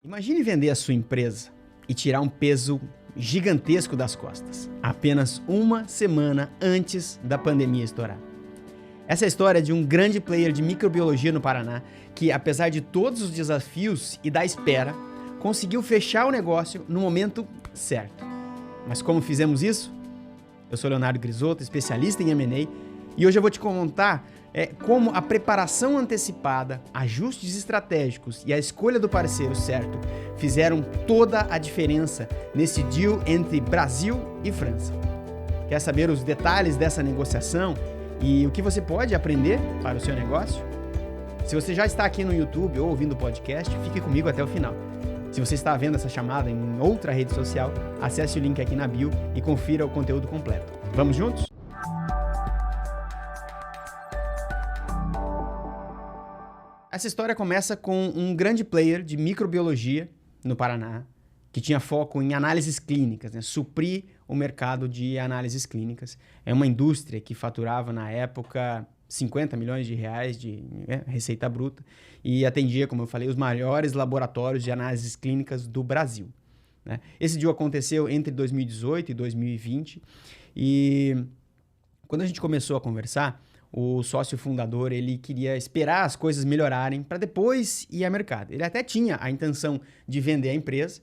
Imagine vender a sua empresa e tirar um peso gigantesco das costas, apenas uma semana antes da pandemia estourar. Essa é a história de um grande player de microbiologia no Paraná que, apesar de todos os desafios e da espera, conseguiu fechar o negócio no momento certo. Mas como fizemos isso? Eu sou Leonardo Grisotto, especialista em M&A, e hoje eu vou te contar como a preparação antecipada, ajustes estratégicos e a escolha do parceiro certo fizeram toda a diferença nesse deal entre Brasil e França. Quer saber os detalhes dessa negociação e o que você pode aprender para o seu negócio? Se você já está aqui no YouTube ou ouvindo o podcast, fique comigo até o final. Se você está vendo essa chamada em outra rede social, acesse o link aqui na bio e confira o conteúdo completo. Vamos juntos? Essa história começa com um grande player de microbiologia no Paraná, que tinha foco em análises clínicas, suprir o mercado de análises clínicas. É uma indústria que faturava, na época, 50 milhões de reais de receita bruta e atendia, como eu falei, os maiores laboratórios de análises clínicas do Brasil. Esse deal aconteceu entre 2018 e 2020 e quando a gente começou a conversar, o sócio fundador ele queria esperar as coisas melhorarem para depois ir ao mercado. Ele até tinha a intenção de vender a empresa,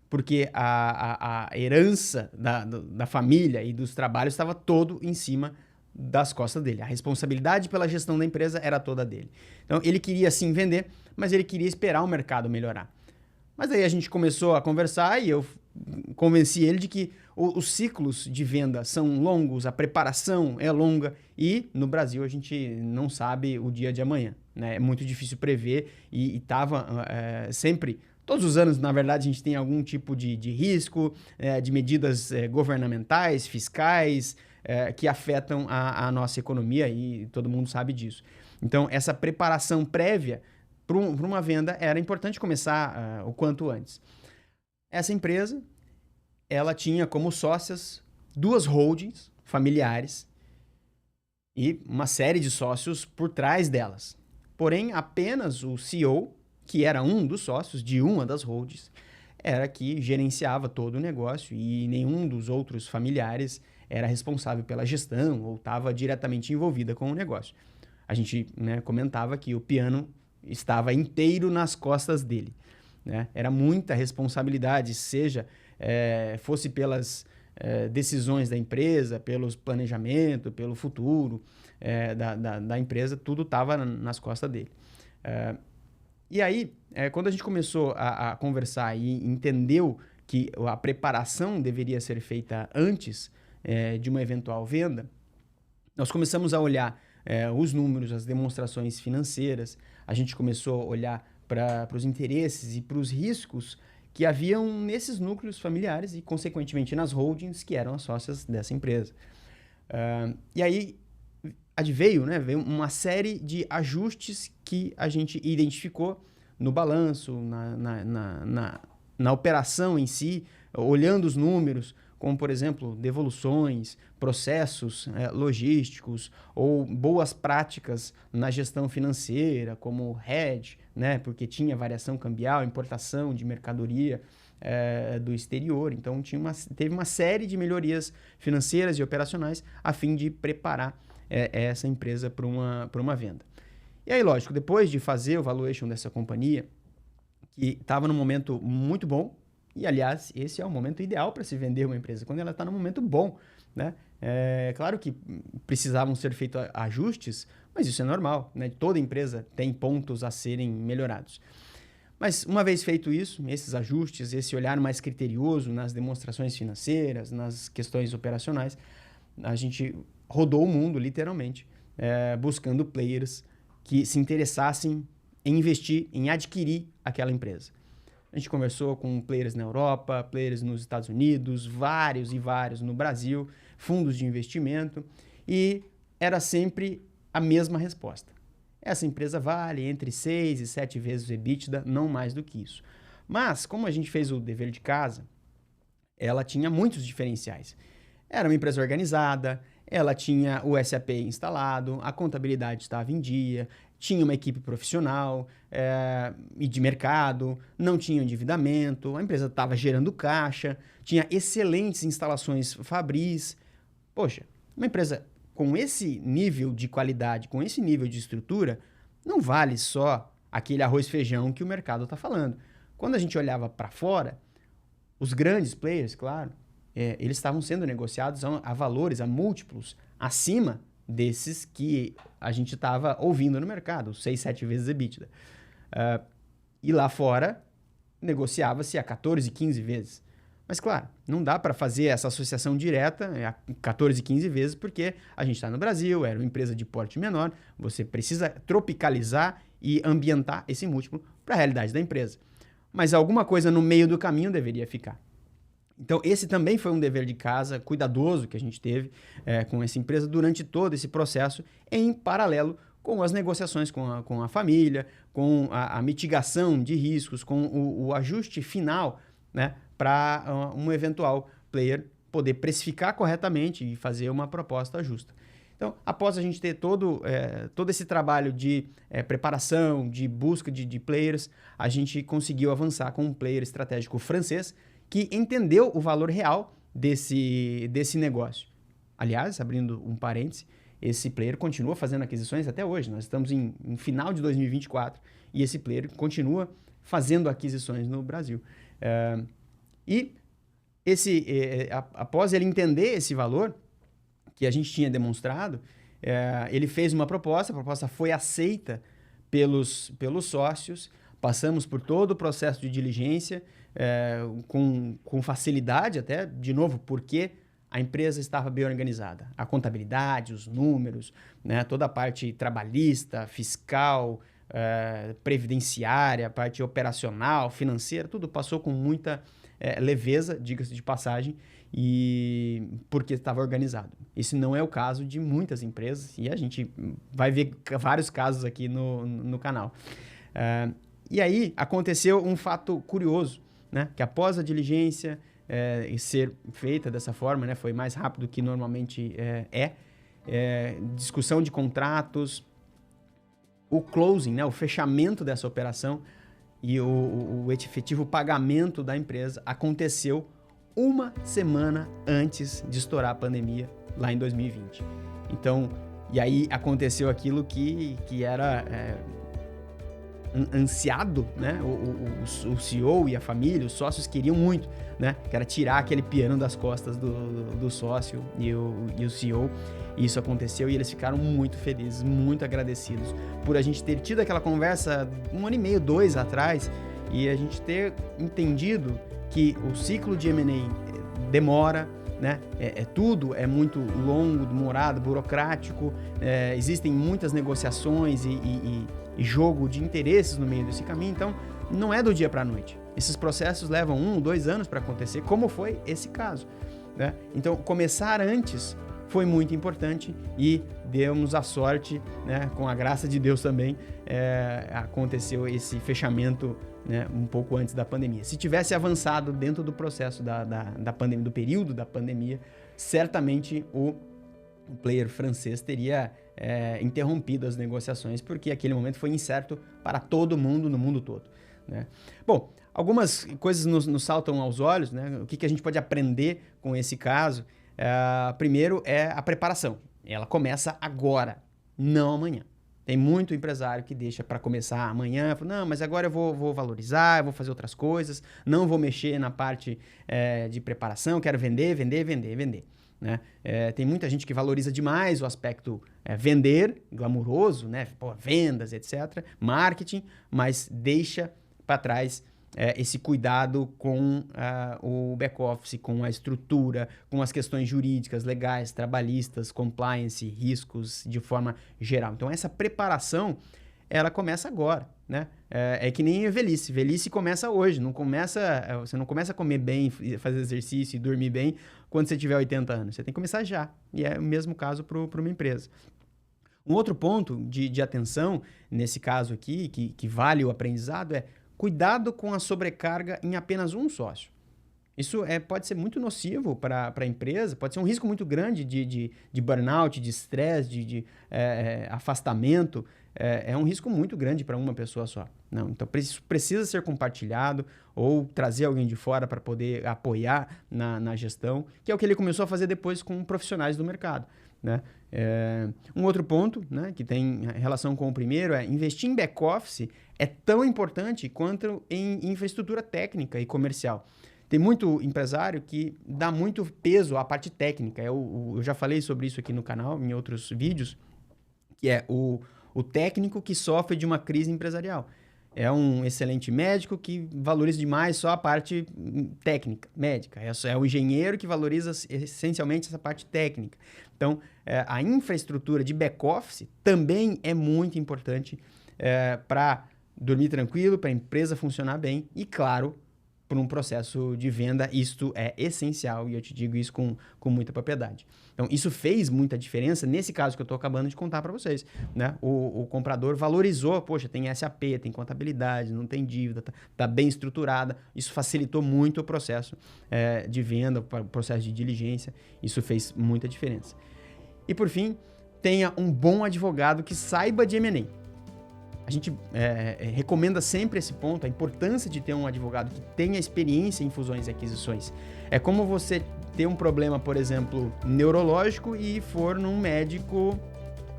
porque a herança da família e dos trabalhos estava todo em cima das costas dele. A responsabilidade pela gestão da empresa era toda dele. Então ele queria sim vender, mas ele queria esperar o mercado melhorar. Mas aí a gente começou a conversar e eu convenci ele de que os ciclos de venda são longos, a preparação é longa e no Brasil a gente não sabe o dia de amanhã, né? É muito difícil prever e estava sempre, todos os anos, na verdade, a gente tem algum tipo de risco, de medidas governamentais, fiscais, que afetam a nossa economia e todo mundo sabe disso. Então, essa preparação prévia para uma venda era importante começar o quanto antes. Essa empresa, ela tinha como sócias 2 holdings familiares e uma série de sócios por trás delas. Porém, apenas o CEO, que era um dos sócios de uma das holdings, era que gerenciava todo o negócio e nenhum dos outros familiares era responsável pela gestão ou estava diretamente envolvida com o negócio. A gente comentava que o piano estava inteiro nas costas dele. Era muita responsabilidade, seja fosse pelas decisões da empresa, pelos planejamento, pelo futuro da empresa, tudo estava nas costas dele. E aí, quando a gente começou a conversar e entendeu que a preparação deveria ser feita antes de uma eventual venda, nós começamos a olhar os números, as demonstrações financeiras, a gente começou a olhar para os interesses e para os riscos que haviam nesses núcleos familiares e, consequentemente, nas holdings que eram as sócias dessa empresa. E aí veio uma série de ajustes que a gente identificou no balanço, na operação em si, olhando os números, como, por exemplo, devoluções, processos logísticos ou boas práticas na gestão financeira, como hedge, porque tinha variação cambial, importação de mercadoria do exterior. Então, teve uma série de melhorias financeiras e operacionais a fim de preparar essa empresa para uma venda. E aí, lógico, depois de fazer o valuation dessa companhia, que estava num momento muito bom, e, aliás, esse é o momento ideal para se vender uma empresa, quando ela está num momento bom, Claro que precisavam ser feitos ajustes, mas isso é normal, Toda empresa tem pontos a serem melhorados. Mas, uma vez feito isso, esses ajustes, esse olhar mais criterioso nas demonstrações financeiras, nas questões operacionais, a gente rodou o mundo, literalmente, buscando players que se interessassem em investir, em adquirir aquela empresa. A gente conversou com players na Europa, players nos Estados Unidos, vários e vários no Brasil, fundos de investimento, e era sempre a mesma resposta. Essa empresa vale entre 6 e 7 vezes o EBITDA, não mais do que isso. Mas, como a gente fez o dever de casa, ela tinha muitos diferenciais. Era uma empresa organizada, ela tinha o SAP instalado, a contabilidade estava em dia, tinha uma equipe profissional e de mercado, não tinha endividamento, a empresa estava gerando caixa, tinha excelentes instalações fabris. Poxa, uma empresa com esse nível de qualidade, com esse nível de estrutura, não vale só aquele arroz e feijão que o mercado está falando. Quando a gente olhava para fora, os grandes players, claro, eles estavam sendo negociados a valores, a múltiplos acima desses que a gente estava ouvindo no mercado, 6, 7 vezes EBITDA. E lá fora, negociava-se a 14, 15 vezes. Mas, claro, não dá para fazer essa associação direta a 14, 15 vezes, porque a gente está no Brasil, era uma empresa de porte menor, você precisa tropicalizar e ambientar esse múltiplo para a realidade da empresa. Mas alguma coisa no meio do caminho deveria ficar. Então, esse também foi um dever de casa cuidadoso que a gente teve com essa empresa durante todo esse processo, em paralelo com as negociações com a família, com a mitigação de riscos, com o ajuste final, né, para um eventual player poder precificar corretamente e fazer uma proposta justa. Então, após a gente ter todo esse trabalho de preparação, de busca de players, a gente conseguiu avançar com um player estratégico francês que entendeu o valor real desse negócio. Aliás, abrindo um parêntese, esse player continua fazendo aquisições até hoje. Nós estamos em final de 2024 e esse player continua fazendo aquisições no Brasil. Após ele entender esse valor que a gente tinha demonstrado, ele fez uma proposta, a proposta foi aceita pelos sócios, passamos por todo o processo de diligência, com facilidade até, de novo, porque a empresa estava bem organizada. A contabilidade, os números, né, toda a parte trabalhista, fiscal, previdenciária, a parte operacional, financeira, tudo passou com muita leveza, diga-se de passagem, e porque estava organizado. Esse não é o caso de muitas empresas, e a gente vai ver vários casos aqui no canal. E aí aconteceu um fato curioso, né? Que após a diligência ser feita dessa forma, né? Foi mais rápido do que normalmente discussão de contratos, o closing, né? O fechamento dessa operação e o efetivo pagamento da empresa aconteceu uma semana antes de estourar a pandemia, lá em 2020. Então, e aí aconteceu aquilo que era ansiado, né? O CEO e a família, os sócios queriam muito, né? Que era tirar aquele piano das costas do sócio e o CEO. E isso aconteceu e eles ficaram muito felizes, muito agradecidos por a gente ter tido aquela conversa 1 ano e meio, 2 atrás, e a gente ter entendido que o ciclo de M&A demora, né? Tudo é muito longo, demorado, burocrático, existem muitas negociações e jogo de interesses no meio desse caminho, então não é do dia para a noite. Esses processos levam 1, 2 anos para acontecer, como foi esse caso, né? Então, começar antes foi muito importante e demos a sorte, né, com a graça de Deus também, aconteceu esse fechamento, né, um pouco antes da pandemia. Se tivesse avançado dentro do processo da pandemia, do período da pandemia, certamente o player francês teria interrompido as negociações, porque aquele momento foi incerto para todo mundo, no mundo todo, né? Bom, algumas coisas nos saltam aos olhos, né? O que a gente pode aprender com esse caso? Primeiro é a preparação. Ela começa agora, não amanhã. Tem muito empresário que deixa para começar amanhã, fala, não, mas agora eu vou valorizar, eu vou fazer outras coisas, não vou mexer na parte de preparação, quero vender, né? Tem muita gente que valoriza demais o aspecto vender, glamuroso, né? Pô, vendas, etc., marketing, mas deixa para trás esse cuidado com o back-office, com a estrutura, com as questões jurídicas, legais, trabalhistas, compliance, riscos de forma geral. Então, essa preparação, ela começa agora, né? É que nem a velhice. Velhice começa hoje. Você não começa a comer bem, fazer exercício e dormir bem quando você tiver 80 anos. Você tem que começar já. E é o mesmo caso para uma empresa. Um outro ponto de atenção, nesse caso aqui, que vale o aprendizado, é cuidado com a sobrecarga em apenas um sócio. Isso pode ser muito nocivo para a empresa, pode ser um risco muito grande de burnout, de estresse, de afastamento. É um risco muito grande para uma pessoa só. Não, então, isso precisa ser compartilhado ou trazer alguém de fora para poder apoiar na gestão, que é o que ele começou a fazer depois com profissionais do mercado. Né? Um outro ponto, né, que tem relação com o primeiro é investir em back-office é tão importante quanto em infraestrutura técnica e comercial. Tem muito empresário que dá muito peso à parte técnica. Eu já falei sobre isso aqui no canal, em outros vídeos, que é o técnico que sofre de uma crise empresarial. É um excelente médico que valoriza demais só a parte técnica, médica. É o engenheiro que valoriza essencialmente essa parte técnica. Então, a infraestrutura de back-office também é muito importante para dormir tranquilo, para a empresa funcionar bem e, claro, para um processo de venda, isto é essencial e eu te digo isso com muita propriedade. Então, isso fez muita diferença nesse caso que eu estou acabando de contar para vocês. Né? O comprador valorizou, poxa, tem SAP, tem contabilidade, não tem dívida, tá bem estruturada. Isso facilitou muito o processo de venda, o processo de diligência. Isso fez muita diferença. E, por fim, tenha um bom advogado que saiba de M&A. A gente recomenda sempre esse ponto, a importância de ter um advogado que tenha experiência em fusões e aquisições. É como você ter um problema, por exemplo, neurológico e for num médico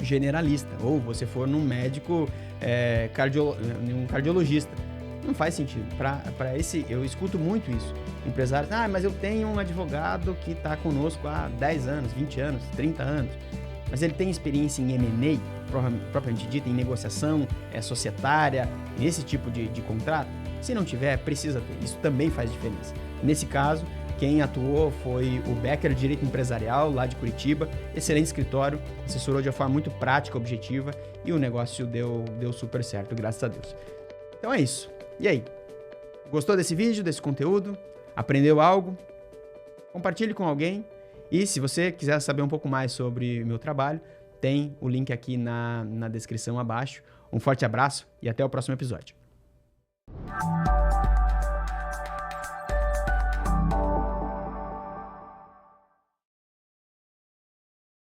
generalista, ou você for num médico um cardiologista. Não faz sentido. Para esse, eu escuto muito isso. Empresários, mas eu tenho um advogado que está conosco há 10 anos, 20 anos, 30 anos. Mas ele tem experiência em M&A, propriamente dita, em negociação societária, nesse tipo de contrato? Se não tiver, precisa ter. Isso também faz diferença. Nesse caso, quem atuou foi o Becker Direito Empresarial, lá de Curitiba. Excelente escritório, assessorou de uma forma muito prática, objetiva, e o negócio deu super certo, graças a Deus. Então é isso. E aí? Gostou desse vídeo, desse conteúdo? Aprendeu algo? Compartilhe com alguém. E se você quiser saber um pouco mais sobre o meu trabalho, tem o link aqui na descrição abaixo. Um forte abraço e até o próximo episódio.